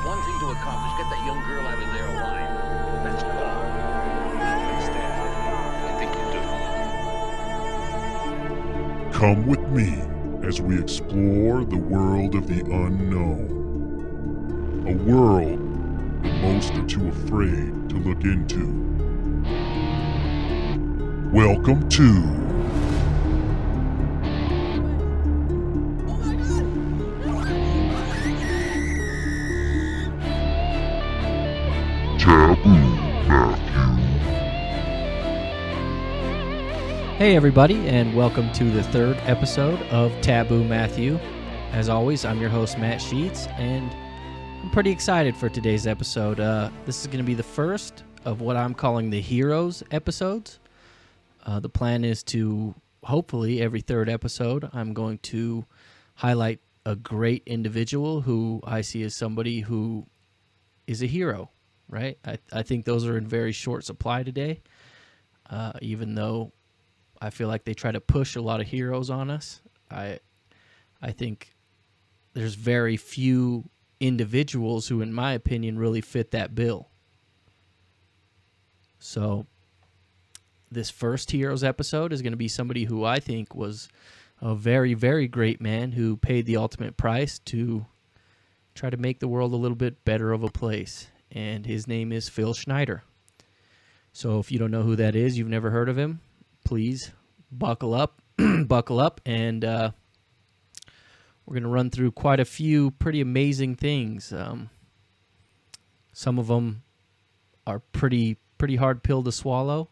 one thing to accomplish. Get that young girl out of there alive. That's all. Understand? I think you do. Come with me as we explore the world of the unknown. A world that most are too afraid to look into. Welcome to Taboo, Matthew. Hey everybody, and welcome to the third episode of Taboo Matthew. As always, I'm your host Matt Sheets, and I'm pretty excited for today's episode. This is going to be the first of what I'm calling the Heroes episodes. The plan is to, hopefully, every third episode, I'm going to highlight a great individual who I see as somebody who is a hero, right? I think those are in very short supply today, even though I feel like they try to push a lot of heroes on us. I think there's very few individuals who, in my opinion, really fit that bill. So this first Heroes episode is going to be somebody who I think was a very, very great man who paid the ultimate price to try to make the world a little bit better of a place. And his name is Phil Schneider. So if you don't know who that is, you've never heard of him, please buckle up, and we're going to run through quite a few pretty amazing things. Some of them are pretty hard pill to swallow.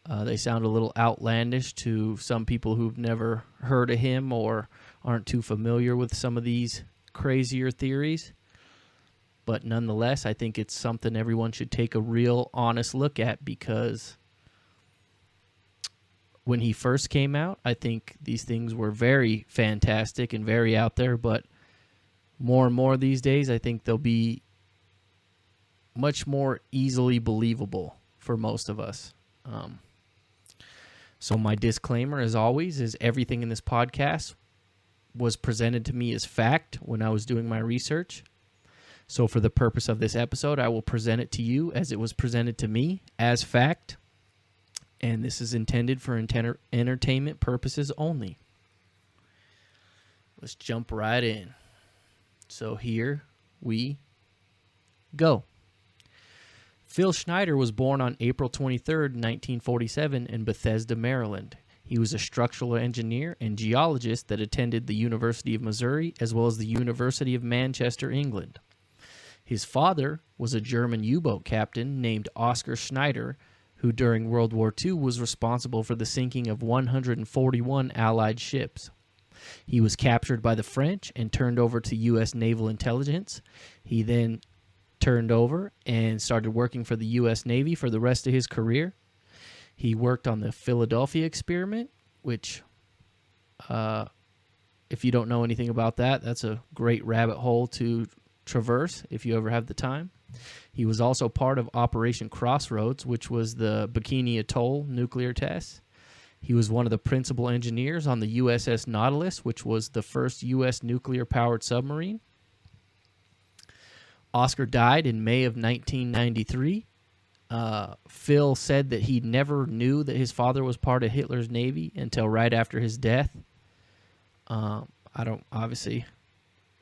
They sound a little outlandish to some people who've never heard of him or aren't too familiar with some of these crazier theories. But nonetheless, I think it's something everyone should take a real honest look at, because when he first came out, I think these things were very fantastic and very out there, but more and more these days, I think they'll be much more easily believable for most of us. So my disclaimer, as always, is everything in this podcast was presented to me as fact when I was doing my research. So for the purpose of this episode, I will present it to you as it was presented to me as fact. And this is intended for entertainment purposes only. Let's jump right in. So here we go. Phil Schneider was born on April 23rd, 1947 in Bethesda, Maryland. He was a structural engineer and geologist that attended the University of Missouri as well as the University of Manchester, England. His father was a German U-boat captain named Oskar Schneider, who during World War II was responsible for the sinking of 141 Allied ships. He was captured by the French and turned over to U.S. Naval Intelligence. He then turned over and started working for the U.S. Navy for the rest of his career. He worked on the Philadelphia experiment, which, if you don't know anything about that, that's a great rabbit hole to traverse if you ever have the time. He was also part of Operation Crossroads, which was the Bikini Atoll nuclear test. He was one of the principal engineers on the USS Nautilus, which was the first U.S. nuclear-powered submarine. Oskar died in May of 1993. Phil said that he never knew that his father was part of Hitler's Navy until right after his death. Obviously,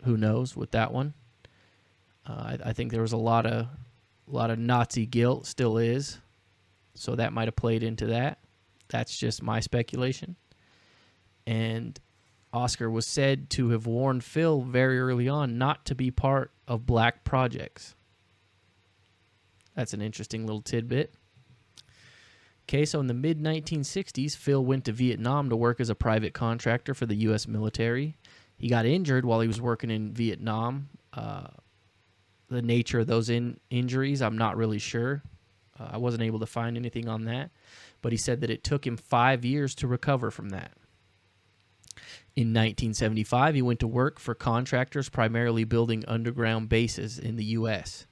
who knows with that one. I think there was a lot of Nazi guilt, still is, so that might have played into that. That's just my speculation. And Oskar was said to have warned Phil very early on not to be part of black projects. That's an interesting little tidbit. Okay, so in the mid-1960s, Phil went to Vietnam to work as a private contractor for the U.S. military. He got injured while he was working in Vietnam. The nature of those injuries, I'm not really sure. I wasn't able to find anything on that. But he said that it took him 5 years to recover from that. In 1975, he went to work for contractors primarily building underground bases in the U.S.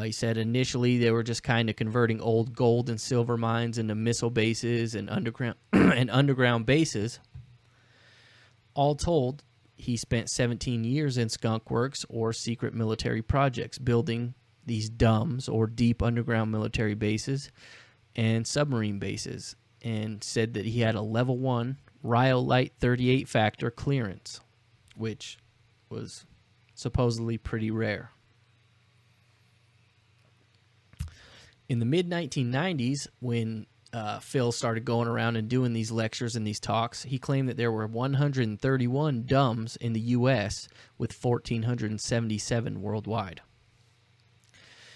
He said initially they were just kind of converting old gold and silver mines into missile bases and underground bases. All told, he spent 17 years in skunk works or secret military projects, building these DUMBs or deep underground military bases and submarine bases, and said that he had a level 1 rhyolite 38 factor clearance, which was supposedly pretty rare. In the mid-1990s, when Phil started going around and doing these lectures and these talks, he claimed that there were 131 DUMBs in the U.S. with 1,477 worldwide.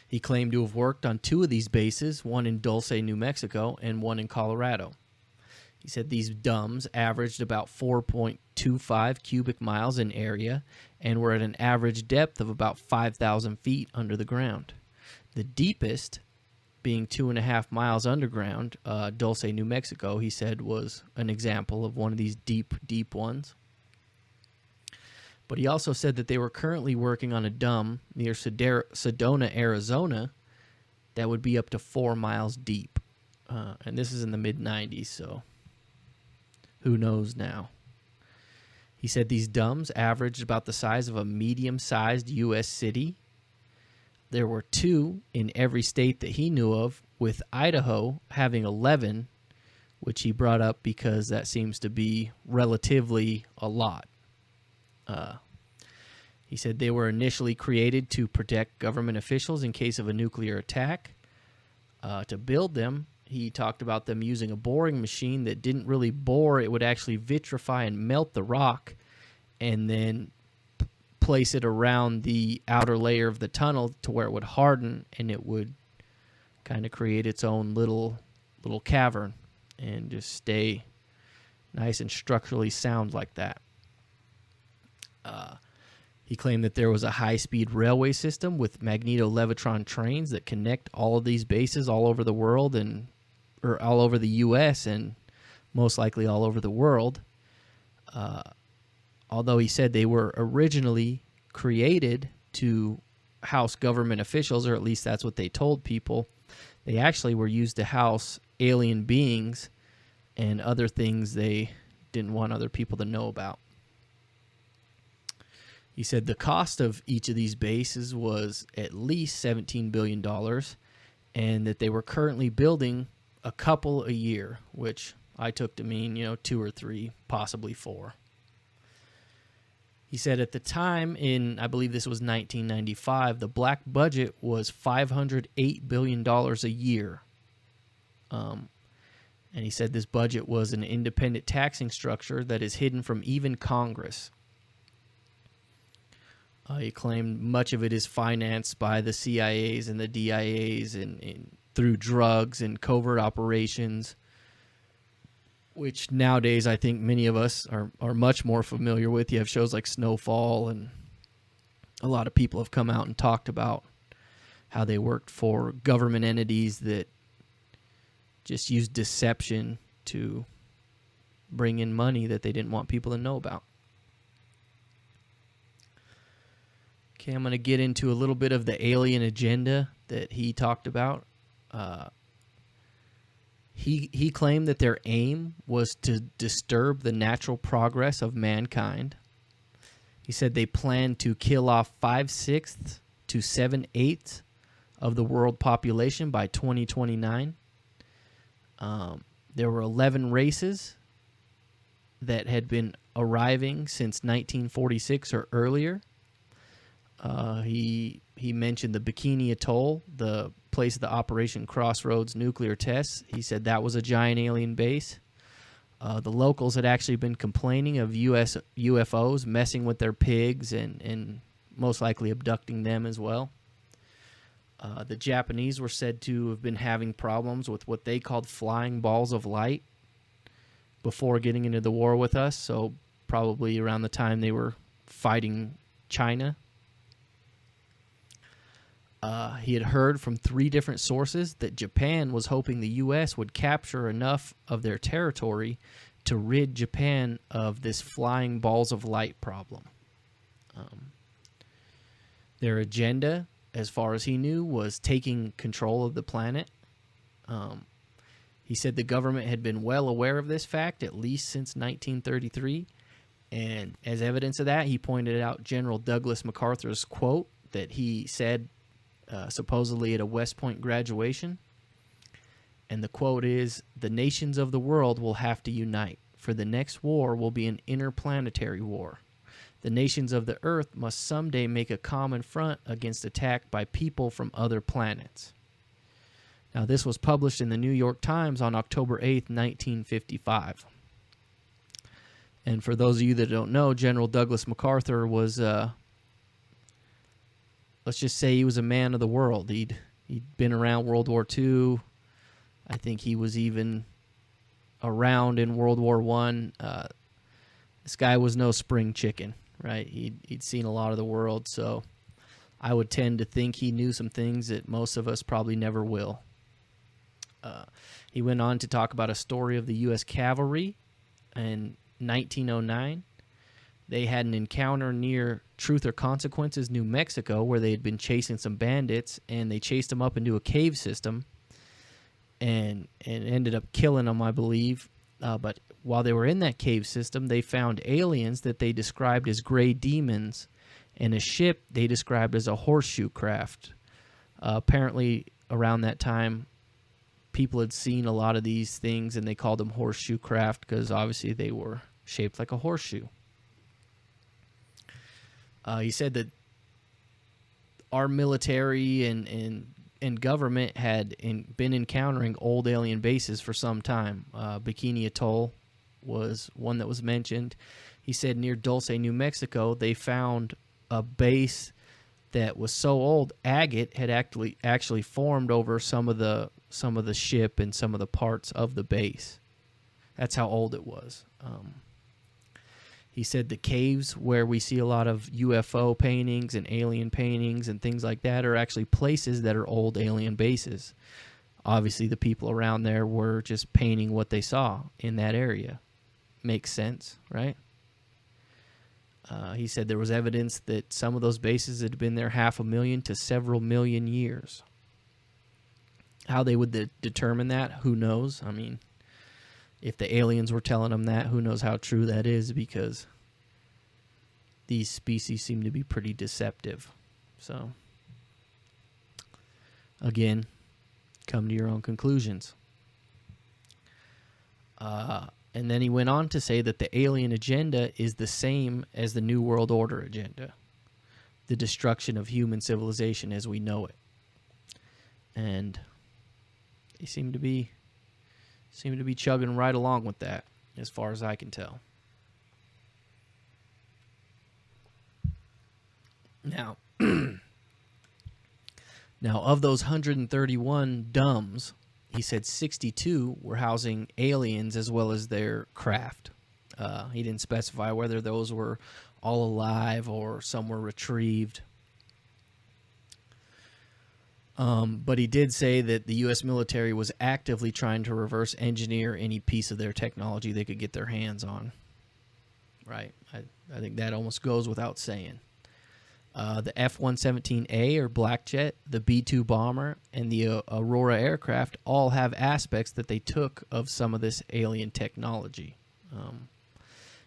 He claimed to have worked on 2 of these bases, one in Dulce, New Mexico, and one in Colorado. He said these DUMBs averaged about 4.25 cubic miles in area and were at an average depth of about 5,000 feet under the ground. The deepest, being 2.5 miles underground, Dulce, New Mexico, he said was an example of one of these deep ones. But he also said that they were currently working on a DUMB near Sedona, Arizona, that would be up to 4 miles deep. And this is in the mid-90s, so who knows now. He said these DUMBs averaged about the size of a medium-sized U.S. city. There were 2 in every state that he knew of, with Idaho having 11, which he brought up because that seems to be relatively a lot. He said they were initially created to protect government officials in case of a nuclear attack. To build them, he talked about them using a boring machine that didn't really bore. It would actually vitrify and melt the rock and then place it around the outer layer of the tunnel to where it would harden, and it would kind of create its own little cavern and just stay nice and structurally sound like that. He claimed that there was a high-speed railway system with magneto-levitron trains that connect all of these bases all over the world, or all over the U.S. and most likely all over the world. Although he said they were originally created to house government officials, or at least that's what they told people, they actually were used to house alien beings and other things they didn't want other people to know about. He said the cost of each of these bases was at least $17 billion, and that they were currently building a couple a year, which I took to mean, 2 or 3, possibly 4. He said at the time, in, I believe this was 1995, the black budget was $508 billion a year. And he said this budget was an independent taxing structure that is hidden from even Congress. He claimed much of it is financed by the CIAs and the DIAs and through drugs and covert operations, which nowadays I think many of us are much more familiar with. You have shows like Snowfall, and a lot of people have come out and talked about how they worked for government entities that just used deception to bring in money that they didn't want people to know about. Okay, I'm going to get into a little bit of the alien agenda that he talked about. He claimed that their aim was to disturb the natural progress of mankind. He said they planned to kill off 5/6 to 7/8 of the world population by 2029. There were 11 races that had been arriving since 1946 or earlier. He mentioned the Bikini Atoll, the place of the Operation Crossroads nuclear tests. He said that was a giant alien base. The locals had actually been complaining of US UFOs messing with their pigs and most likely abducting them as well. The Japanese were said to have been having problems with what they called flying balls of light before getting into the war with us, so probably around the time they were fighting China. He had heard from 3 different sources that Japan was hoping the U.S. would capture enough of their territory to rid Japan of this flying balls of light problem. Their agenda, as far as he knew, was taking control of the planet. He said the government had been well aware of this fact, at least since 1933, And as evidence of that, he pointed out General Douglas MacArthur's quote that he said supposedly at a West Point graduation. And the quote is, "The nations of the world will have to unite, for the next war will be an interplanetary war. The nations of the earth must someday make a common front against attack by people from other planets." Now, this was published in the New York Times on October 8th, 1955. And for those of you that don't know, General Douglas MacArthur was, let's just say he was a man of the world. He'd been around World War II. I think he was even around in World War I. This guy was no spring chicken, right? He'd seen a lot of the world, so I would tend to think he knew some things that most of us probably never will. He went on to talk about a story of the U.S. cavalry in 1909. They had an encounter near Truth or Consequences, New Mexico, where they had been chasing some bandits, and they chased them up into a cave system and ended up killing them, I believe. But while they were in that cave system, they found aliens that they described as gray demons and a ship they described as a horseshoe craft. Apparently, around that time, people had seen a lot of these things, and they called them horseshoe craft because obviously they were shaped like a horseshoe. He said that our military and government had been encountering old alien bases for some time. Bikini Atoll was one that was mentioned. He said near Dulce, New Mexico, they found a base that was so old, agate had actually formed over some of the ship and some of the parts of the base. That's how old it was. He said the caves where we see a lot of UFO paintings and alien paintings and things like that are actually places that are old alien bases. Obviously, the people around there were just painting what they saw in that area. Makes sense, right? He said there was evidence that some of those bases had been there 500,000 to several million years. How they would determine that, who knows? I mean, if the aliens were telling them that, who knows how true that is, because these species seem to be pretty deceptive. So, again, come to your own conclusions. And then he went on to say that the alien agenda is the same as the New World Order agenda, the destruction of human civilization as we know it. And they seem to be chugging right along with that, as far as I can tell. Now, of those 131 DUMBs, he said 62 were housing aliens as well as their craft. He didn't specify whether those were all alive or some were retrieved. But he did say that the U.S. military was actively trying to reverse engineer any piece of their technology they could get their hands on. Right. I think that almost goes without saying. The F-117A or Black Jet, the B-2 bomber, and the Aurora aircraft all have aspects that they took of some of this alien technology.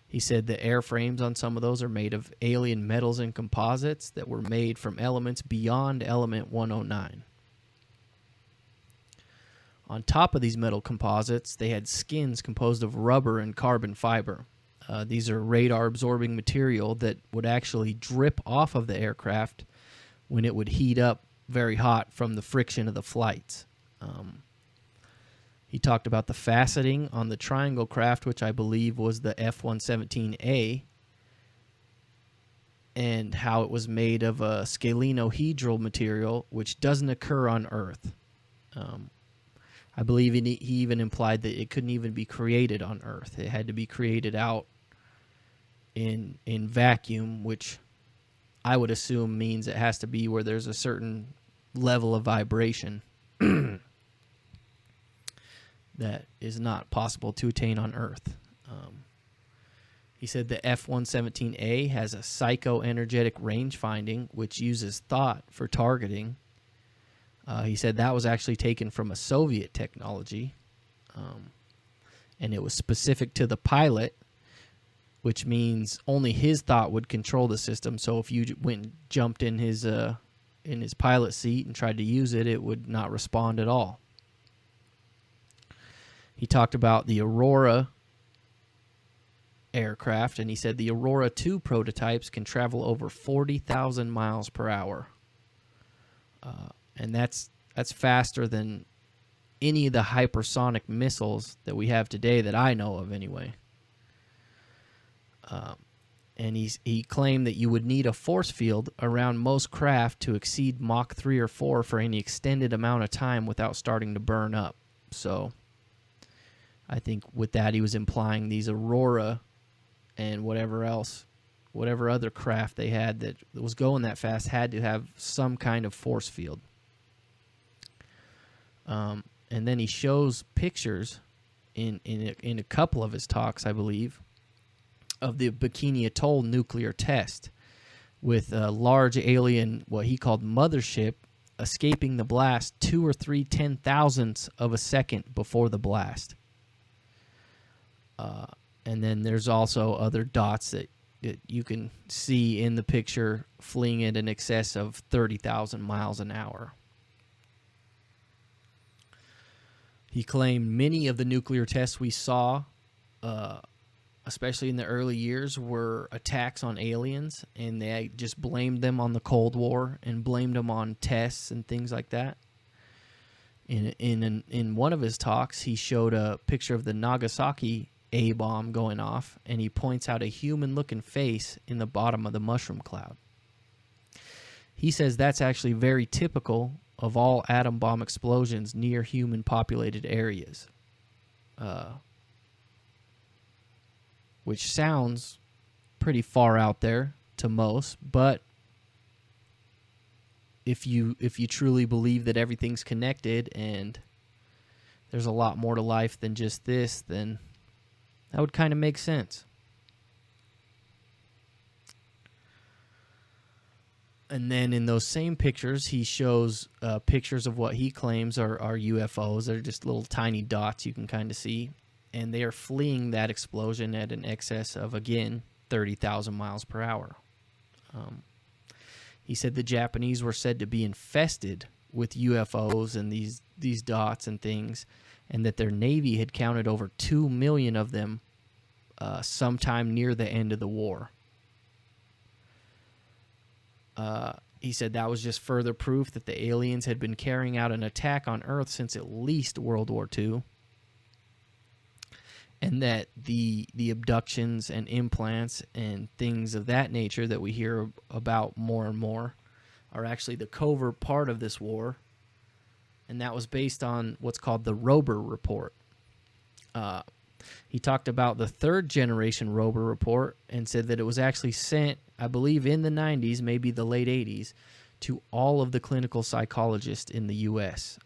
He said the airframes on some of those are made of alien metals and composites that were made from elements beyond element 109. On top of these metal composites, they had skins composed of rubber and carbon fiber. These are radar-absorbing material that would actually drip off of the aircraft when it would heat up very hot from the friction of the flights. He talked about the faceting on the triangle craft, which I believe was the F-117A, and how it was made of a scalenohedral material, which doesn't occur on Earth. I believe he even implied that it couldn't even be created on Earth. It had to be created out in vacuum, which I would assume means it has to be where there's a certain level of vibration that is not possible to attain on Earth. He said the F-117A has a psychoenergetic range finding, which uses thought for targeting. He said that was actually taken from a Soviet technology, and it was specific to the pilot, which means only his thought would control the system. So if you went and jumped in his pilot seat and tried to use it, it would not respond at all. He talked about the Aurora aircraft, and he said the Aurora 2 prototypes can travel over 40,000 miles per hour. And that's faster than any of the hypersonic missiles that we have today that I know of anyway. And he claimed that you would need a force field around most craft to exceed Mach 3 or 4 for any extended amount of time without starting to burn up. So I think with that he was implying these Aurora and whatever other craft they had that was going that fast had to have some kind of force field. And then he shows pictures in a couple of his talks, I believe, of the Bikini Atoll nuclear test with a large alien, what he called mothership, escaping the blast 2 or 3 10,000ths of a second before the blast. And then there's also other dots that you can see in the picture fleeing at an excess of 30,000 miles an hour. He claimed many of the nuclear tests we saw, especially in the early years, were attacks on aliens, and they just blamed them on the Cold War and blamed them on tests and things like that. In one of his talks, he showed a picture of the Nagasaki A-bomb going off, and he points out a human-looking face in the bottom of the mushroom cloud. He says that's actually very typical of all atom bomb explosions near human-populated areas, which sounds pretty far out there to most, but if you truly believe that everything's connected and there's a lot more to life than just this, then that would kind of make sense. And then in those same pictures, he shows pictures of what he claims are UFOs. They're just little tiny dots you can kind of see. And they are fleeing that explosion at an excess of, again, 30,000 miles per hour. He said the Japanese were said to be infested with UFOs and these dots and things, and that their Navy had counted over 2 million of them sometime near the end of the war. He said that was just further proof that the aliens had been carrying out an attack on Earth since at least World War II, and that the abductions and implants and things of that nature that we hear about more and more are actually the covert part of this war, and that was based on what's called the Rober Report. He talked about the 3rd generation Rober Report and said that it was actually sent, I believe, in the 90s, maybe the late 80s, to all of the clinical psychologists in the U.S.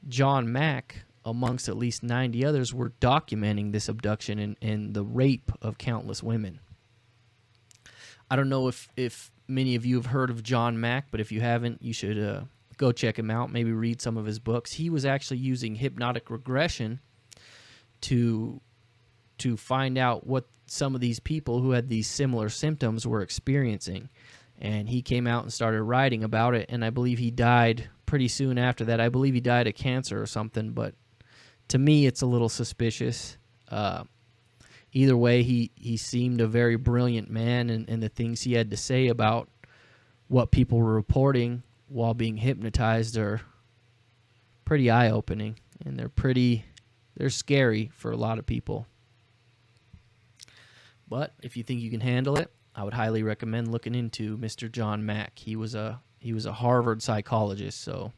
John Mack, amongst at least 90 others, were documenting this abduction and the rape of countless women. I don't know if many of you have heard of John Mack, but if you haven't, you should go check him out, maybe read some of his books. He was actually using hypnotic regression to find out what some of these people who had these similar symptoms were experiencing. And he came out and started writing about it, and I believe he died pretty soon after that. I believe he died of cancer or something, but to me it's a little suspicious. Either way, he seemed a very brilliant man, and the things he had to say about what people were reporting while being hypnotized are pretty eye-opening, and they're scary for a lot of people. But if you think you can handle it, I would highly recommend looking into Mr. John Mack. He was a Harvard psychologist, so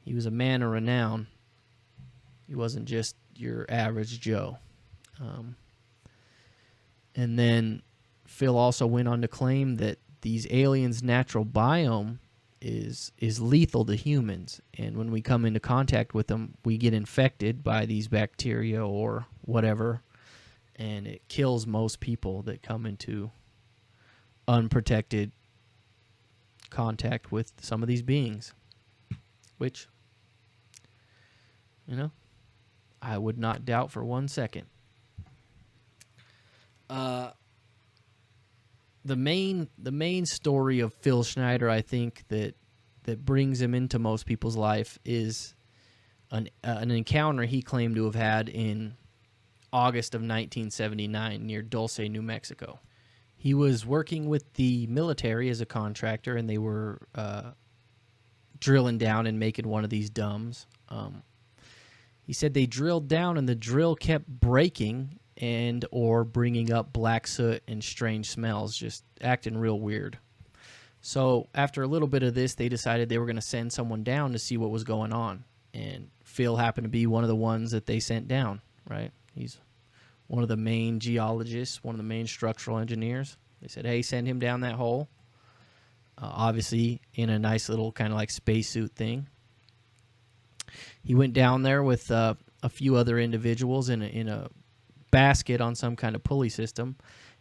he was a man of renown. He wasn't just your average Joe. And then Phil also went on to claim that these aliens' natural biome is lethal to humans, and when we come into contact with them, we get infected by these bacteria or whatever, and it kills most people that come into unprotected contact with some of these beings, which, I would not doubt for 1 second. The main story of Phil Schneider, I think, that brings him into most people's life is an encounter he claimed to have had in August of 1979 near Dulce, New Mexico. He was working with the military as a contractor, and they were drilling down and making one of these dams. He said they drilled down, and the drill kept breaking and or bringing up black soot and strange smells, just acting real weird. So after a little bit of this, they decided they were going to send someone down to see what was going on. And Phil happened to be one of the ones that they sent down, right? He's one of the main geologists, one of the main structural engineers. They said, hey, send him down that hole. Obviously, in a nice little kind of like spacesuit thing. He went down there with a few other individuals in a basket on some kind of pulley system.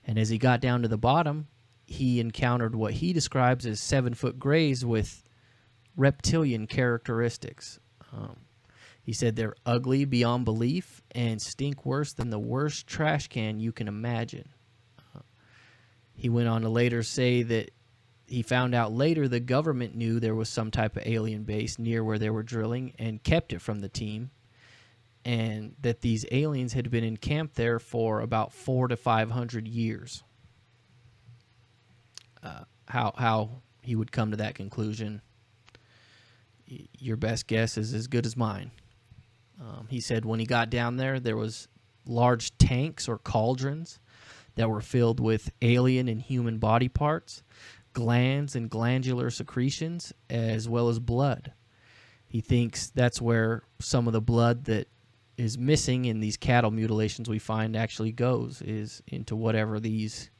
And as he got down to the bottom, he encountered what he describes as 7-foot grays with reptilian characteristics. He said they're ugly beyond belief and stink worse than the worst trash can you can imagine. He went on to later say that he found out later the government knew there was some type of alien base near where they were drilling and kept it from the team, and that these aliens had been encamped there for about 400 to 500 years. How he would come to that conclusion, your best guess is as good as mine. He said when he got down there was large tanks or cauldrons that were filled with alien and human body parts, glands and glandular secretions, as well as blood. He thinks that's where some of the blood that is missing in these cattle mutilations we find actually goes, is into whatever these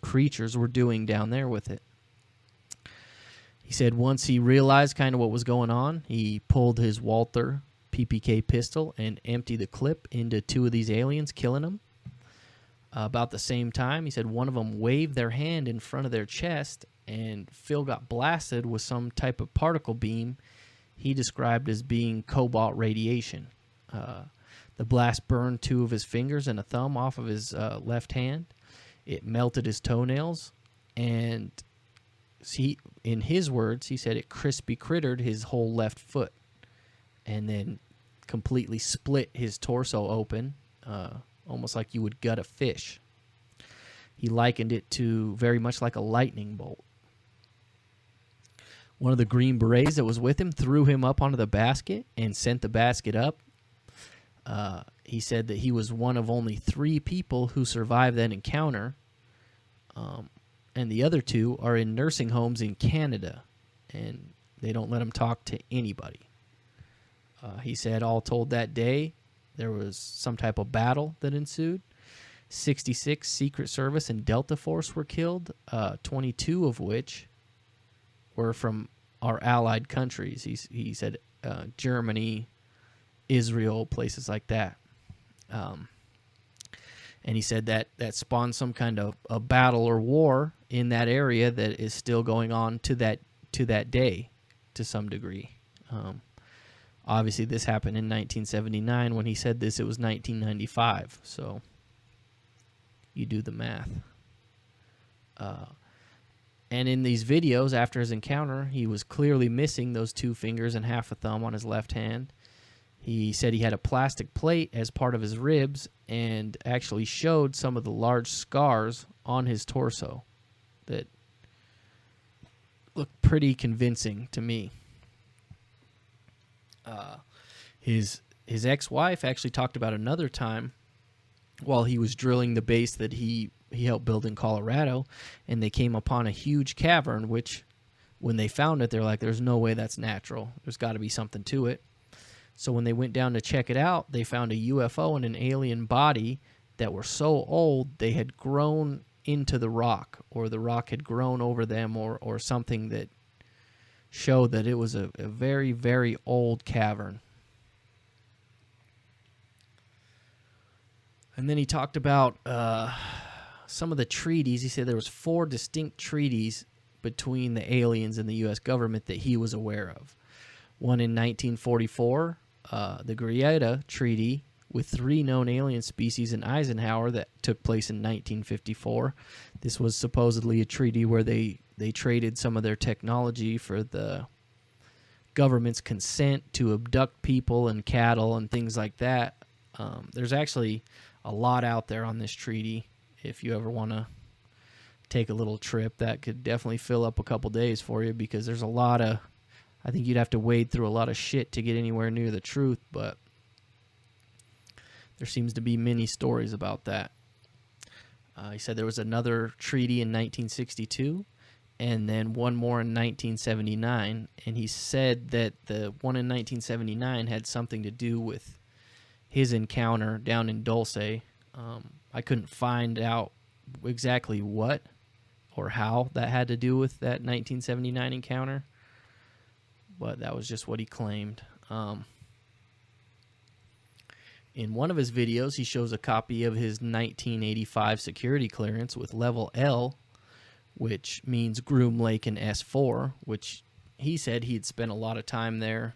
creatures were doing down there with it. He said once he realized kind of what was going on, he pulled his Walther PPK pistol and emptied the clip into two of these aliens, killing them. About the same time, he said one of them waved their hand in front of their chest, and Phil got blasted with some type of particle beam he described as being cobalt radiation. The blast burned two of his fingers and a thumb off of his left hand. It melted his toenails, and in his words, he said it crispy crittered his whole left foot, and then completely split his torso open, almost like you would gut a fish. He likened it to very much like a lightning bolt. One of the Green Berets that was with him threw him up onto the basket and sent the basket up. He said that he was one of only 3 people who survived that encounter, and the other 2 are in nursing homes in Canada, and they don't let him talk to anybody. He said all told that day there was some type of battle that ensued. 66 Secret Service and Delta Force were killed, 22 of which were from our allied countries. He said Germany, Israel, places like that. And he said that spawned some kind of a battle or war in that area that is still going on to that day to some degree. Obviously, this happened in 1979. When he said this, it was 1995. So you do the math. And in these videos, after his encounter, he was clearly missing those 2 fingers and half a thumb on his left hand. He said he had a plastic plate as part of his ribs and actually showed some of the large scars on his torso that looked pretty convincing to me. His ex-wife actually talked about another time while he was drilling the base that he helped build in Colorado, and they came upon a huge cavern, which when they found it, they're like, there's no way that's natural. There's got to be something to it. So when they went down to check it out, they found a UFO and an alien body that were so old they had grown into the rock, or the rock had grown over them, or something that showed that it was a very, very old cavern. And then he talked about some of the treaties. He said there was 4 distinct treaties between the aliens and the U.S. government that he was aware of. One in 1944, the Greada Treaty, with 3 known alien species in Eisenhower that took place in 1954. This was supposedly a treaty where they traded some of their technology for the government's consent to abduct people and cattle and things like that. There's actually a lot out there on this treaty. If you ever want to take a little trip, that could definitely fill up a couple days for you, because there's a lot of, I think you'd have to wade through a lot of shit to get anywhere near the truth, but there seems to be many stories about that. He said there was another treaty in 1962 and then one more in 1979, and he said that the one in 1979 had something to do with his encounter down in Dulce. I couldn't find out exactly what or how that had to do with that 1979 encounter, but that was just what he claimed. In one of his videos, he shows a copy of his 1985 security clearance with level L, which means Groom Lake and S4, which he said he'd spent a lot of time there.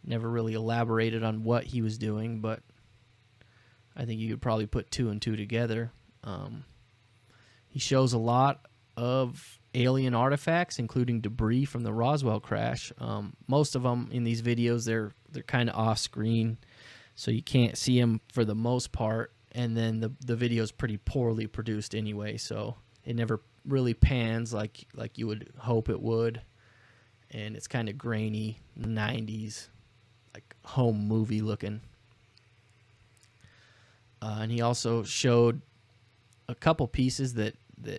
Never really elaborated on what he was doing, but I think you could probably put 2 and 2 together. He shows a lot of alien artifacts, including debris from the Roswell crash. Most of them in these videos, they're kind of off screen, so you can't see them for the most part. And then the video is pretty poorly produced anyway, so it never really pans like you would hope it would. And it's kind of grainy, 90s, like home movie looking. And he also showed a couple pieces that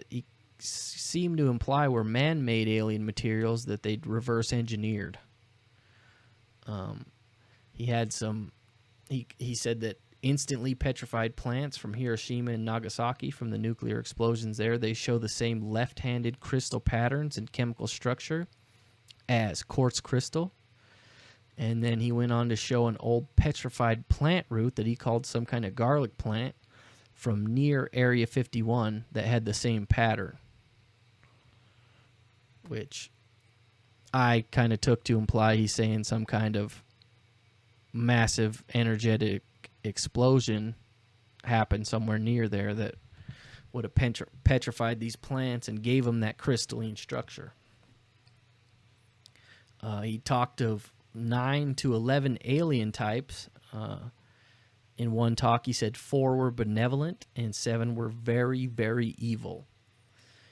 he seemed to imply were man-made alien materials that they'd reverse engineered. He had some. He said that instantly petrified plants from Hiroshima and Nagasaki from the nuclear explosions there, they show the same left-handed crystal patterns and chemical structure as quartz crystal. And then he went on to show an old petrified plant root that he called some kind of garlic plant from near Area 51 that had the same pattern, which I kind of took to imply he's saying some kind of massive energetic explosion happened somewhere near there that would have petrified these plants and gave them that crystalline structure. He talked of 9 to 11 alien types. In one talk, he said 4 were benevolent and 7 were very, very evil.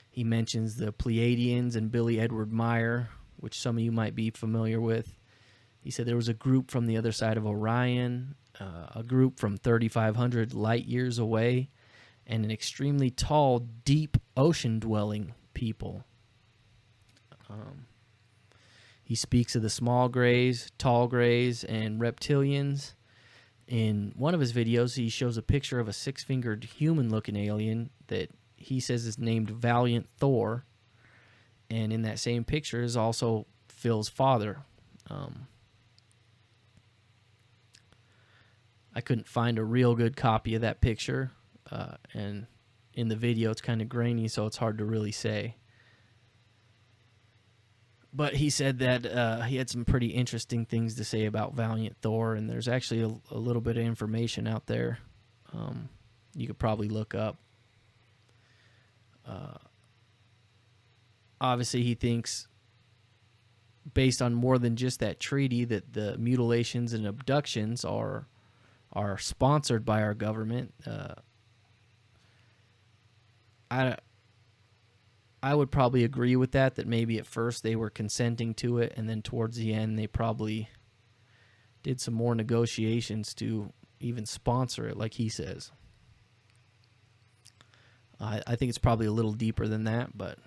He mentions the Pleiadians and Billy Edward Meyer, which some of you might be familiar with. He said there was a group from the other side of Orion, a group from 3,500 light years away, and an extremely tall, deep, ocean-dwelling people. He speaks of the small grays, tall grays, and reptilians. In one of his videos, he shows a picture of a 6-fingered human-looking alien that he says is named Valiant Thor. And in that same picture is also Phil's father. I couldn't find a real good copy of that picture. And in the video, it's kind of grainy, so it's hard to really say. But he said that he had some pretty interesting things to say about Valiant Thor, and there's actually a little bit of information out there you could probably look up. Obviously, he thinks, based on more than just that treaty, that the mutilations and abductions are sponsored by our government. I would probably agree with that maybe at first they were consenting to it, and then towards the end they probably did some more negotiations to even sponsor it, like he says. I think it's probably a little deeper than that, but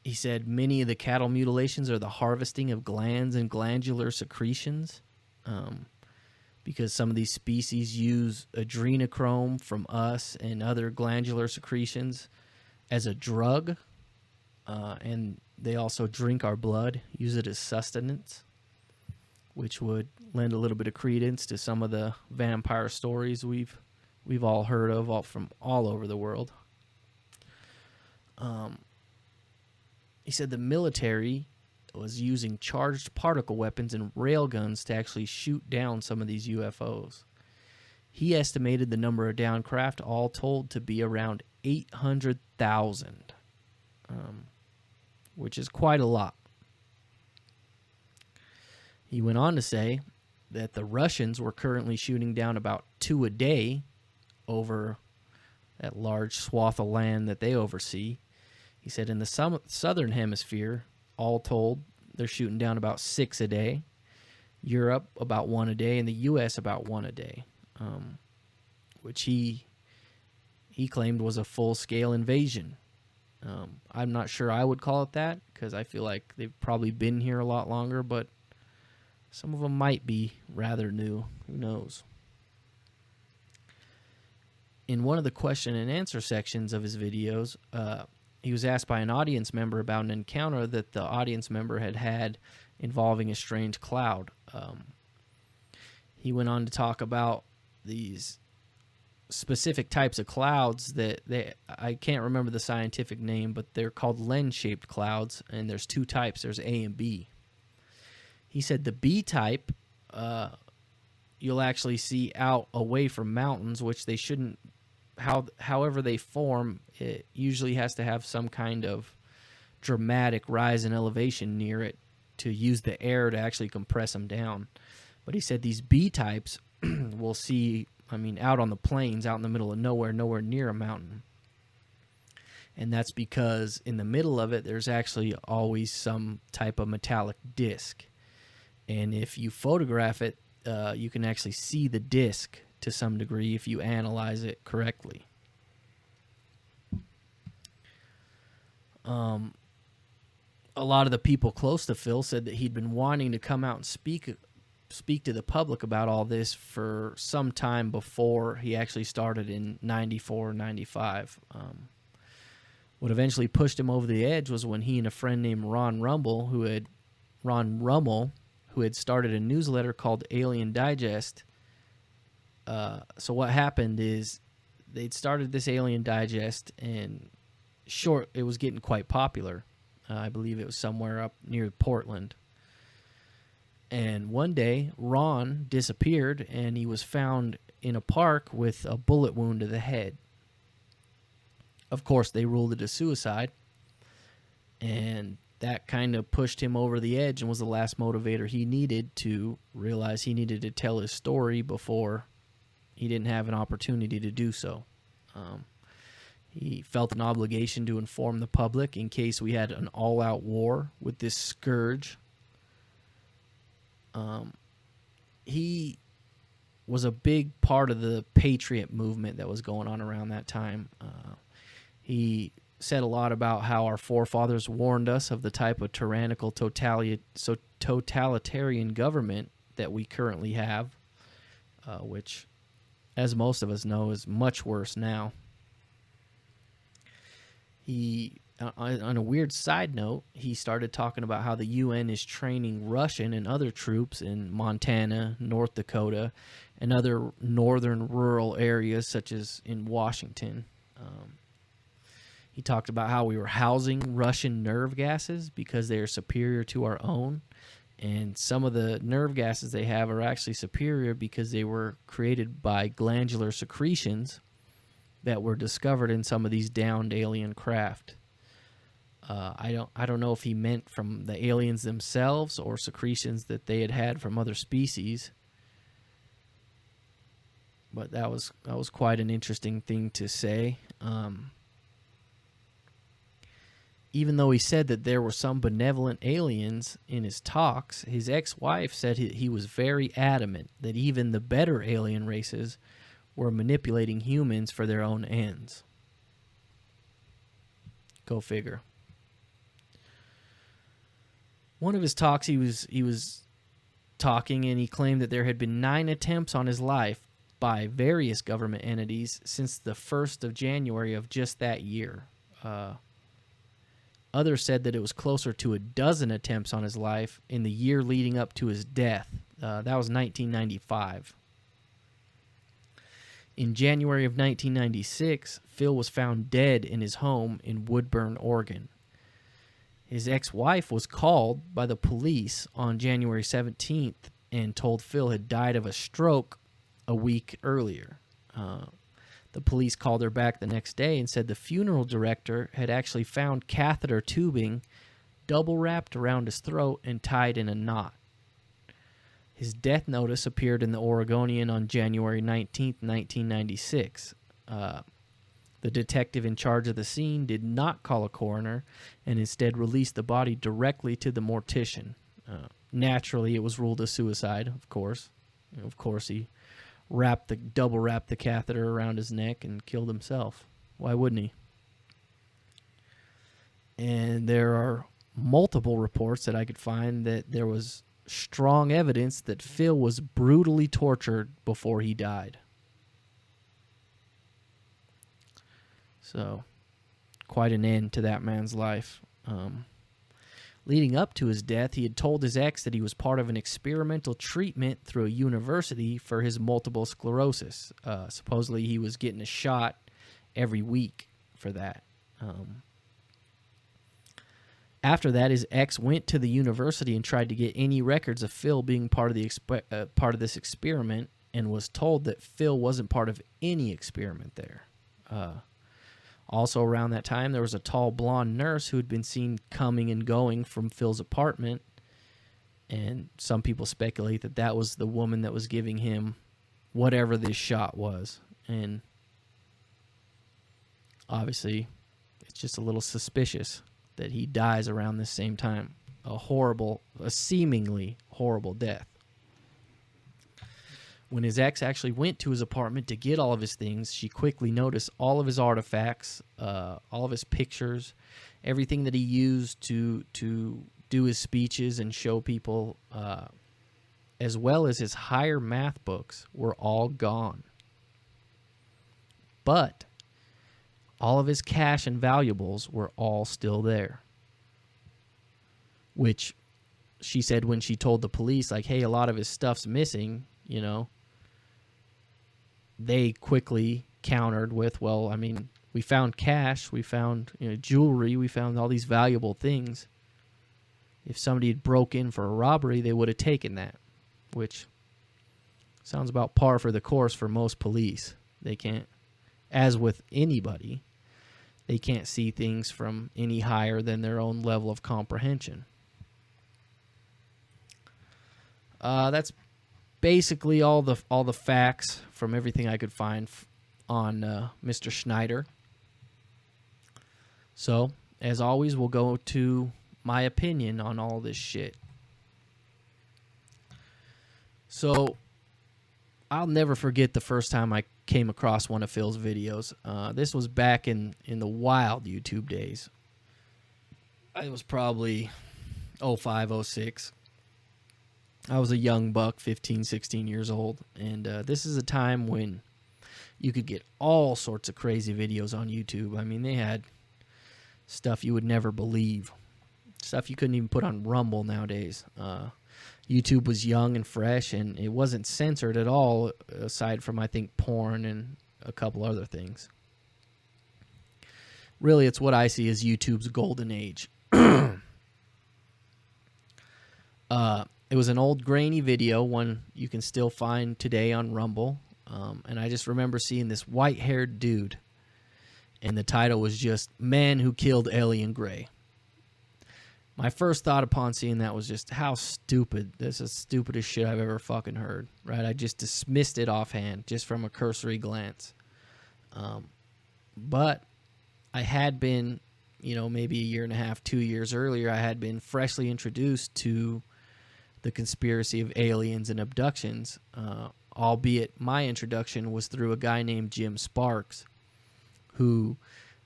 he said many of the cattle mutilations are the harvesting of glands and glandular secretions, because some of these species use adrenochrome from us and other glandular secretions as a drug, and they also drink our blood, use it as sustenance, which would lend a little bit of credence to some of the vampire stories we've all heard of from all over the world. He said the military was using charged particle weapons and railguns to actually shoot down some of these UFOs. He estimated the number of downed craft all told to be around 800,000, which is quite a lot. He went on to say that the Russians were currently shooting down about 2 a day over that large swath of land that they oversee. He said in the southern hemisphere, all told, they're shooting down about 6 a day. Europe, about 1 a day, and the U.S., about 1 a day, which he claimed was a full-scale invasion. I'm not sure I would call it that, because I feel like they've probably been here a lot longer, but some of them might be rather new. Who knows? In one of the question and answer sections of his videos, he was asked by an audience member about an encounter that the audience member had involving a strange cloud. He went on to talk about these specific types of clouds that I can't remember the scientific name, but they're called lens-shaped clouds, and there's 2 types. There's A and B. He said the B type, you'll actually see out away from mountains, which they shouldn't. However they form, it usually has to have some kind of dramatic rise in elevation near it to use the air to actually compress them down. But he said these B types we'll see, out on the plains, out in the middle of nowhere near a mountain. And that's because in the middle of it, there's actually always some type of metallic disc. And if you photograph it, you can actually see the disc to some degree if you analyze it correctly. A lot of the people close to Phil said that he'd been wanting to come out and speak to the public about all this for some time before he actually started in 94, 95. What eventually pushed him over the edge was when he and a friend named Ron Rummel, who had started a newsletter called Alien Digest. So what happened is they'd started this Alien Digest, and it was getting quite popular. I believe it was somewhere up near Portland. And one day, Ron disappeared, and he was found in a park with a bullet wound to the head. Of course, they ruled it a suicide, and that kind of pushed him over the edge and was the last motivator he needed to realize he needed to tell his story before he didn't have an opportunity to do so. He felt an obligation to inform the public in case we had an all-out war with this scourge. He was a big part of the Patriot movement that was going on around that time. He said a lot about how our forefathers warned us of the type of tyrannical totalitarian government that we currently have, which, as most of us know, is much worse now. On a weird side note, he started talking about how the UN is training Russian and other troops in Montana, North Dakota, and other northern rural areas such as in Washington. He talked about how we were housing Russian nerve gases because they are superior to our own. And some of the nerve gases they have are actually superior because they were created by glandular secretions that were discovered in some of these downed alien craft. I don't know if he meant from the aliens themselves or secretions that they had from other species. But that was quite an interesting thing to say. Even though he said that there were some benevolent aliens in his talks, his ex-wife said he was very adamant that even the better alien races were manipulating humans for their own ends. Go figure. One of his talks, he was talking, and he claimed that there had been 9 attempts on his life by various government entities since the 1st of January of just that year. Others said that it was closer to a dozen attempts on his life in the year leading up to his death. That was 1995. In January of 1996, Phil was found dead in his home in Woodburn, Oregon. His ex-wife was called by the police on January 17th and told Phil had died of a stroke a week earlier. The police called her back the next day and said the funeral director had actually found catheter tubing double wrapped around his throat and tied in a knot. His death notice appeared in the Oregonian on January 19th, 1996. The detective in charge of the scene did not call a coroner and instead released the body directly to the mortician. Naturally, it was ruled a suicide, of course. Of course, he double wrapped the catheter around his neck and killed himself. Why wouldn't he? And there are multiple reports that I could find that there was strong evidence that Phil was brutally tortured before he died. So, quite an end to that man's life. Leading up to his death, he had told his ex that he was part of an experimental treatment through a university for his multiple sclerosis. Supposedly, he was getting a shot every week for that. After that, his ex went to the university and tried to get any records of Phil being part of this experiment, and was told that Phil wasn't part of any experiment there. Also around that time, there was a tall blonde nurse who had been seen coming and going from Phil's apartment, and some people speculate that that was the woman that was giving him whatever this shot was. And obviously, it's just a little suspicious that he dies around this same time. A seemingly horrible death. When his ex actually went to his apartment to get all of his things, she quickly noticed all of his artifacts, all of his pictures, everything that he used to do his speeches and show people, as well as his higher math books, were all gone. But all of his cash and valuables were all still there. Which she said when she told the police, like, hey, a lot of his stuff's missing, you know, they quickly countered with, well, I mean, we found cash, we found, you know, jewelry, we found all these valuable things. If somebody had broke in for a robbery, they would have taken that, which sounds about par for the course for most police. They can't, as with anybody, they can't see things from any higher than their own level of comprehension. That's basically all the facts from everything I could find on Mr. Schneider. So, as always, we'll go to my opinion on all this shit. So, I'll never forget the first time I came across one of Phil's videos. This was back in the wild YouTube days. It was probably 05, 06. I was a young buck, 15, 16 years old, and this is a time when you could get all sorts of crazy videos on YouTube. I mean, they had stuff you would never believe, stuff you couldn't even put on Rumble nowadays. YouTube was young and fresh, and it wasn't censored at all, aside from, I think, porn and a couple other things. Really, it's what I see as YouTube's golden age. It was an old grainy video, one you can still find today on Rumble. And I just remember seeing this white-haired dude, and the title was just Man Who Killed Alien Gray. My first thought upon seeing that was just how stupid. This is the stupidest shit I've ever fucking heard, right? I just dismissed it offhand, just from a cursory glance. But I had been, you know, maybe a year and a half, 2 years earlier, I had been freshly introduced to the conspiracy of aliens and abductions, albeit my introduction was through a guy named Jim Sparks, who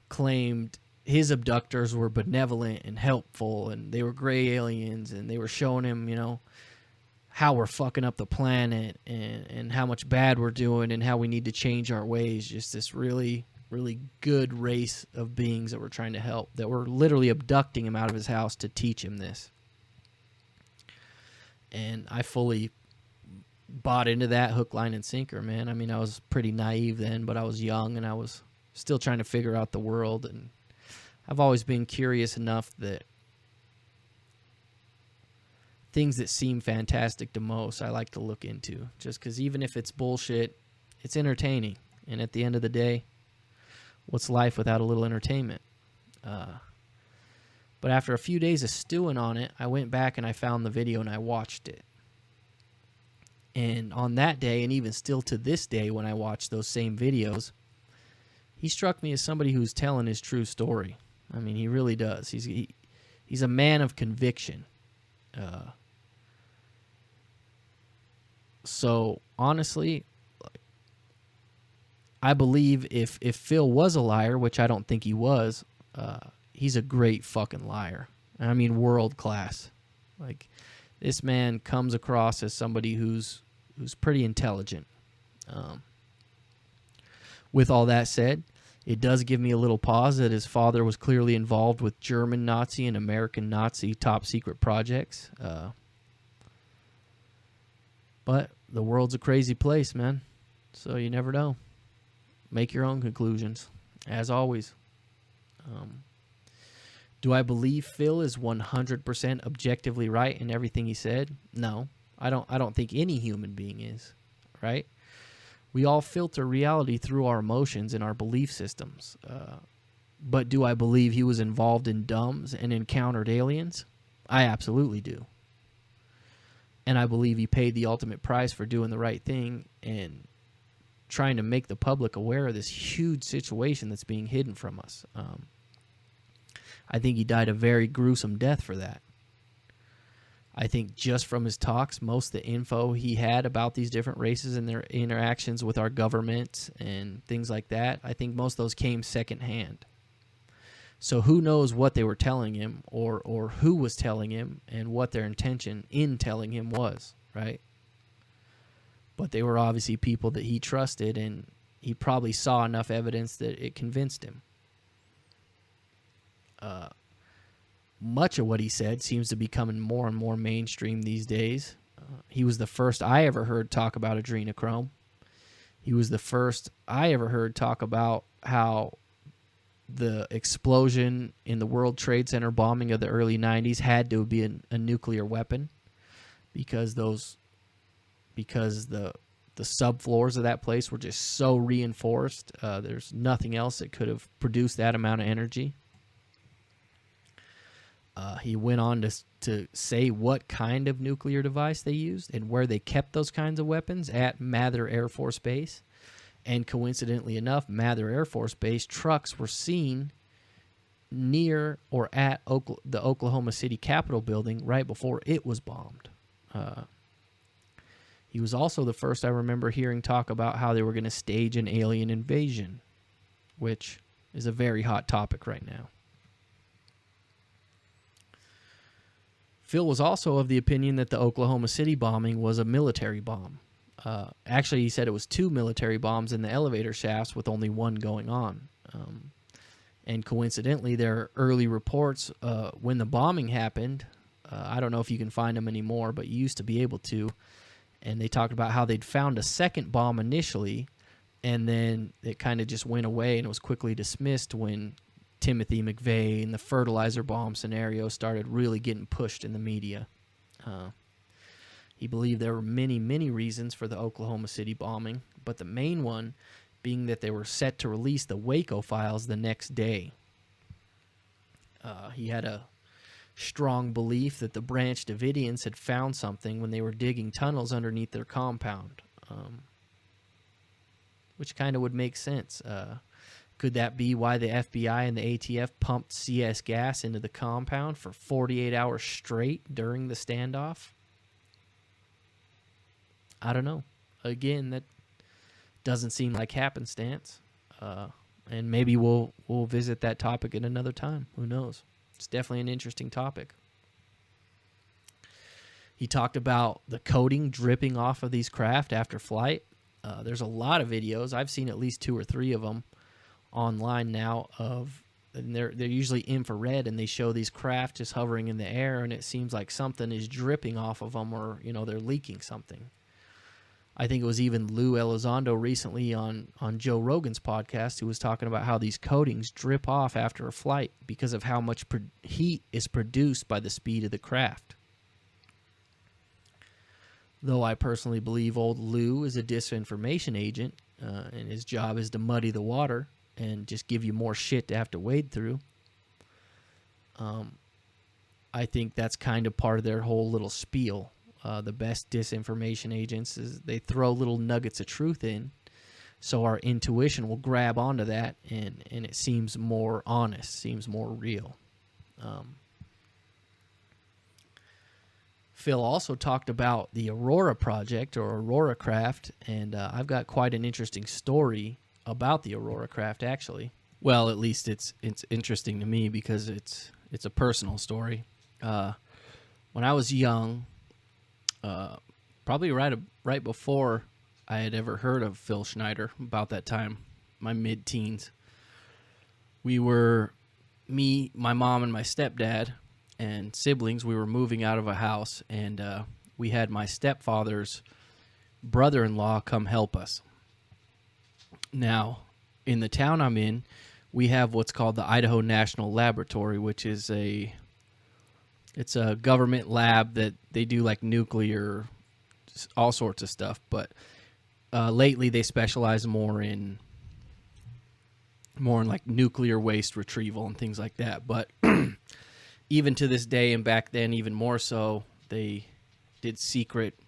claimed his abductors were benevolent and helpful, and they were gray aliens, and they were showing him, you know, how we're fucking up the planet, and how much bad we're doing, and how we need to change our ways. Just this really, really good race of beings that were trying to help, that were literally abducting him out of his house to teach him this. And I fully bought into that hook, line, and sinker, man. I mean, I was pretty naive then, but I was young, and I was still trying to figure out the world. And I've always been curious enough that things that seem fantastic to most, I like to look into. Just because even if it's bullshit, it's entertaining. And at the end of the day, what's life without a little entertainment? But after a few days of stewing on it, I went back and I found the video and I watched it. And on that day, and even still to this day when I watch those same videos, he struck me as somebody who's telling his true story. I mean, he really does. He's a man of conviction. So, honestly, I believe if Phil was a liar, which I don't think he was, he's a great fucking liar. I mean, world class. Like, this man comes across as somebody who's pretty intelligent. With all that said, it does give me a little pause that his father was clearly involved with German Nazi and American Nazi top secret projects. But the world's a crazy place, man. So you never know. Make your own conclusions, as always. Do I believe Phil is 100% objectively right in everything he said? No, I don't think any human being is, right? We all filter reality through our emotions and our belief systems. But do I believe he was involved in DUMBs and encountered aliens? I absolutely do. And I believe he paid the ultimate price for doing the right thing and trying to make the public aware of this huge situation that's being hidden from us. I think he died a very gruesome death for that. I think just from his talks, most of the info he had about these different races and their interactions with our government and things like that, I think most of those came secondhand. So who knows what they were telling him or who was telling him and what their intention in telling him was, right? But they were obviously people that he trusted, and he probably saw enough evidence that it convinced him. Much of what he said seems to be becoming more and more mainstream these days. He was the first I ever heard talk about adrenochrome. He was the first I ever heard talk about how the explosion in the World Trade Center bombing of the early 90s had to be a nuclear weapon because the subfloors of that place were just so reinforced. There's nothing else that could have produced that amount of energy. He went on to say what kind of nuclear device they used and where they kept those kinds of weapons at Mather Air Force Base. And coincidentally enough, Mather Air Force Base trucks were seen near or at the Oklahoma City Capitol building right before it was bombed. He was also the first I remember hearing talk about how they were going to stage an alien invasion, which is a very hot topic right now. Phil was also of the opinion that the Oklahoma City bombing was a military bomb. Actually, he said it was 2 military bombs in the elevator shafts with only one going on. And coincidentally, there are early reports when the bombing happened. I don't know if you can find them anymore, but you used to be able to. And they talked about how they'd found a second bomb initially, and then it kind of just went away and it was quickly dismissed when Timothy McVeigh and the fertilizer bomb scenario started really getting pushed in the media. He believed there were many, many reasons for the Oklahoma City bombing, but the main one being that they were set to release the Waco files the next day. He had a strong belief that the Branch Davidians had found something when they were digging tunnels underneath their compound, which kind of would make sense. Could that be why the FBI and the ATF pumped CS gas into the compound for 48 hours straight during the standoff? I don't know. Again, that doesn't seem like happenstance. And maybe we'll visit that topic at another time. Who knows? It's definitely an interesting topic. He talked about the coating dripping off of these craft after flight. There's a lot of videos. I've seen at least 2 or 3 of them online now and they're usually infrared, and they show these craft just hovering in the air, and it seems like something is dripping off of them, or they're leaking something. I think it was even Lou Elizondo recently on Joe Rogan's podcast who was talking about how these coatings drip off after a flight because of how much heat is produced by the speed of the craft. Though I personally believe old Lou is a disinformation agent, and his job is to muddy the water and just give you more shit to have to wade through. I think that's kind of part of their whole little spiel. The best disinformation agents is they throw little nuggets of truth in, so our intuition will grab onto that, and it seems more honest, seems more real. Phil also talked about the Aurora project, or Aurora craft, and I've got quite an interesting story about the Aurora craft, actually. Well, at least it's interesting to me because it's a personal story. When I was young, probably right before I had ever heard of Phil Schneider, about that time, my mid-teens, we were, me, my mom, and my stepdad and siblings, we were moving out of a house, and we had my stepfather's brother-in-law come help us. Now, in the town I'm in, we have what's called the Idaho National Laboratory, which is it's a government lab that they do like nuclear, all sorts of stuff. But lately they specialize more in like nuclear waste retrieval and things like that. But even to this day, and back then even more so, they did secret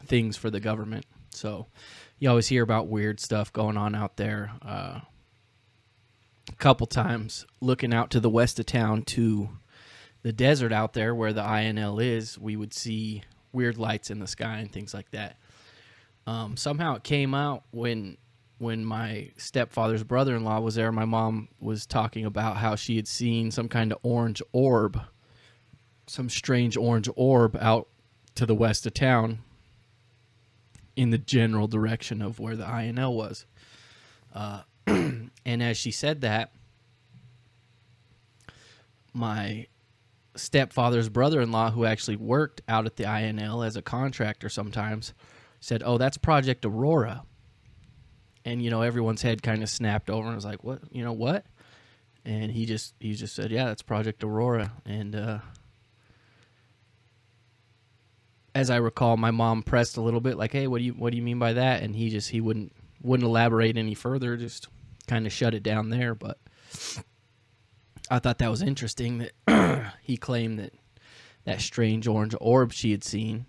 things for the government. So you always hear about weird stuff going on out there. A couple times looking out to the west of town to the desert out there where the INL is, we would see weird lights in the sky and things like that. Somehow it came out when my stepfather's brother-in-law was there. My mom was talking about how she had seen some kind of orange orb, some strange orange orb out to the west of town in the general direction of where the INL was. And as she said that, my stepfather's brother-in-law, who actually worked out at the INL as a contractor sometimes, said, "Oh, that's Project Aurora." And, everyone's head kind of snapped over and was like, "What? What?" And he just said, "Yeah, that's Project Aurora." And as I recall, my mom pressed a little bit like, "Hey, what do you mean by that?" And he wouldn't elaborate any further, just kind of shut it down there. But I thought that was interesting that he claimed that strange orange orb she had seen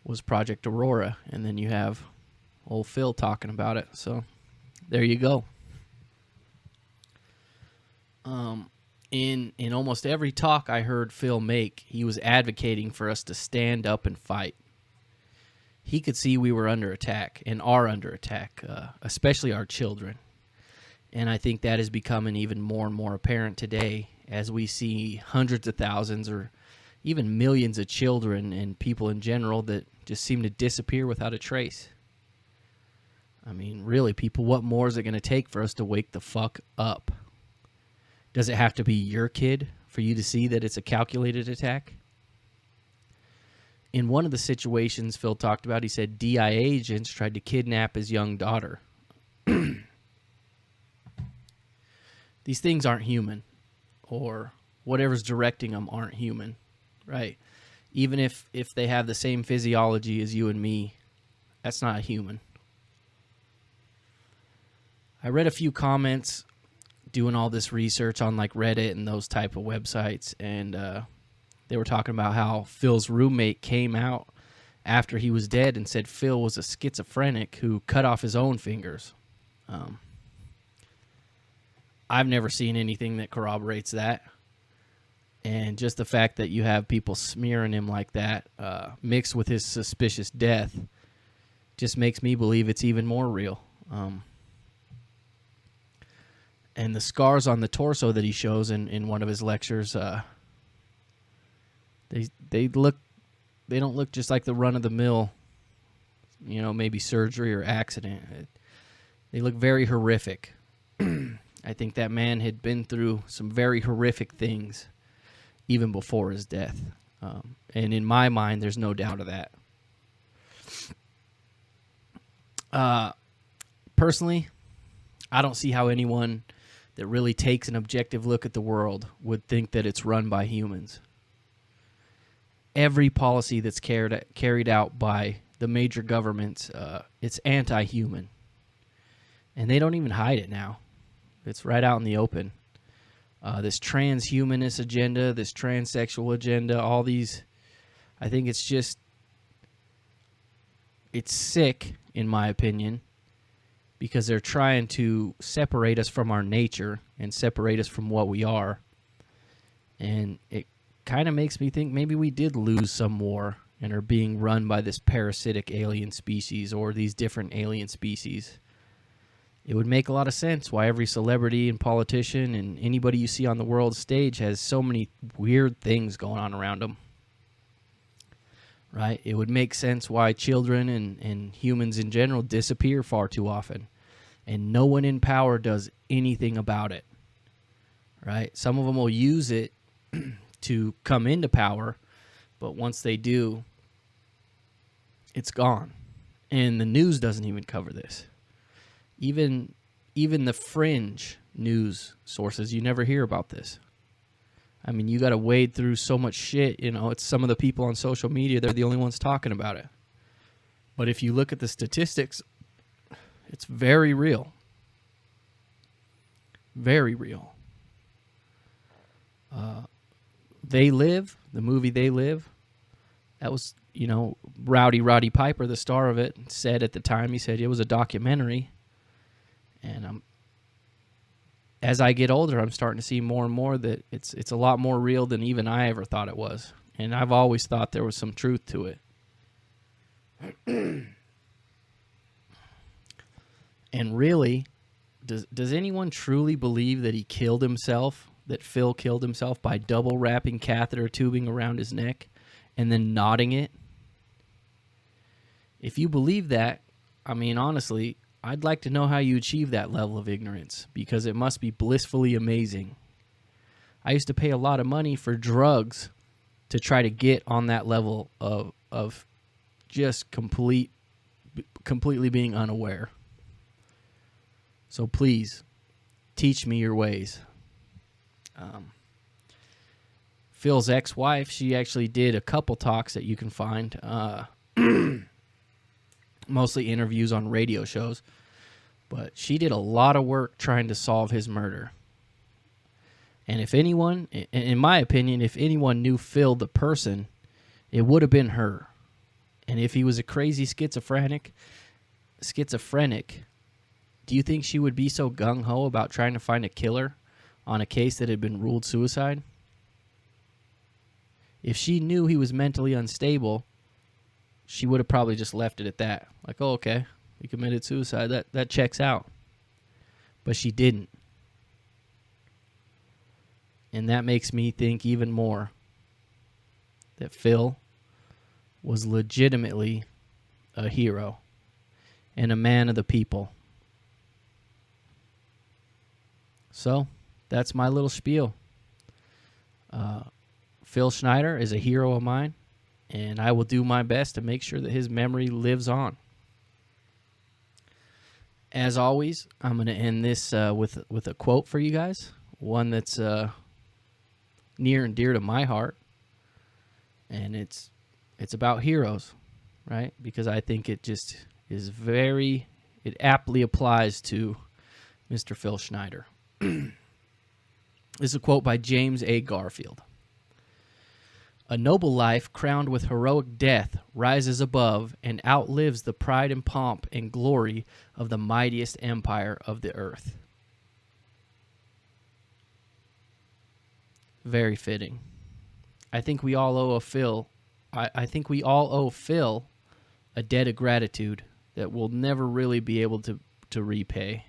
was Project Aurora, and then you have old Phil talking about it. So there you go. In almost every talk I heard Phil make, he was advocating for us to stand up and fight. He could see we were under attack and are under attack, especially our children. And I think that is becoming even more and more apparent today as we see hundreds of thousands or even millions of children and people in general that just seem to disappear without a trace. I mean, really, people, what more is it going to take for us to wake the fuck up? Does it have to be your kid for you to see that it's a calculated attack? In one of the situations Phil talked about, he said DIA agents tried to kidnap his young daughter. These things aren't human, or whatever's directing them aren't human, right? Even if they have the same physiology as you and me, that's not human. I read a few comments doing all this research on like Reddit and those type of websites, and they were talking about how Phil's roommate came out after he was dead and said Phil was a schizophrenic who cut off his own fingers. I've never seen anything that corroborates that. And just the fact that you have people smearing him like that, mixed with his suspicious death, just makes me believe it's even more real. And the scars on the torso that he shows in one of his lectures, they don't look just like the run-of-the-mill, maybe surgery or accident. They look very horrific. I think that man had been through some very horrific things even before his death. And in my mind, there's no doubt of that. Personally, I don't see how anyone that really takes an objective look at the world would think that it's run by humans. Every policy that's carried out by the major governments, it's anti-human. And they don't even hide it now. It's right out in the open. This transhumanist agenda, this transsexual agenda, all these, I think it's sick, in my opinion, because they're trying to separate us from our nature and separate us from what we are. And it kind of makes me think maybe we did lose some war and are being run by this parasitic alien species or these different alien species. It would make a lot of sense why every celebrity and politician and anybody you see on the world stage has so many weird things going on around them. Right? It would make sense why children and humans in general disappear far too often. And no one in power does anything about it. Right? Some of them will use it to come into power, but once they do, it's gone. And the news doesn't even cover this. Even the fringe news sources, you never hear about this. I mean, you got to wade through so much shit. It's some of the people on social media, they're the only ones talking about it. But if you look at the statistics, it's very real. Very real. They Live, the movie They Live, that was, Roddy Piper, the star of it, said at the time, he said it was a documentary. And as I get older, I'm starting to see more and more that it's a lot more real than even I ever thought it was. And I've always thought there was some truth to it. And really, does anyone truly believe that he killed himself, that Phil killed himself by double wrapping catheter tubing around his neck and then knotting it? If you believe that, I mean, honestly, I'd like to know how you achieve that level of ignorance, because it must be blissfully amazing. I used to pay a lot of money for drugs to try to get on that level of just completely being unaware. So please, teach me your ways. Phil's ex-wife, she actually did a couple talks that you can find. Mostly interviews on radio shows, but she did a lot of work trying to solve his murder. And if anyone, in my opinion, if anyone knew Phil the person, it would have been her. And if he was a crazy schizophrenic, do you think she would be so gung-ho about trying to find a killer on a case that had been ruled suicide? If she knew he was mentally unstable, she would have probably just left it at that. Like, oh, okay, he committed suicide. That checks out. But she didn't. And that makes me think even more that Phil was legitimately a hero and a man of the people. So, that's my little spiel. Phil Schneider is a hero of mine, and I will do my best to make sure that his memory lives on. As always, I'm going to end this with a quote for you guys, one that's near and dear to my heart, and it's about heroes, right? Because I think it just is it aptly applies to Mr. Phil Schneider. This is a quote by James A. Garfield. A noble life crowned with heroic death rises above and outlives the pride and pomp and glory of the mightiest empire of the earth. Very fitting. I think we all owe Phil a debt of gratitude that we'll never really be able to repay.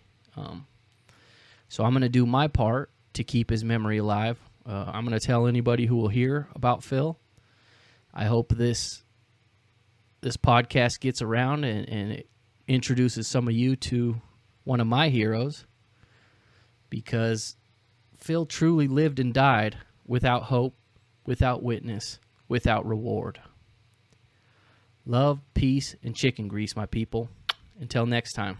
So I'm going to do my part to keep his memory alive. I'm going to tell anybody who will hear about Phil. I hope this podcast gets around and it introduces some of you to one of my heroes, because Phil truly lived and died without hope, without witness, without reward. Love, peace, and chicken grease, my people. Until next time.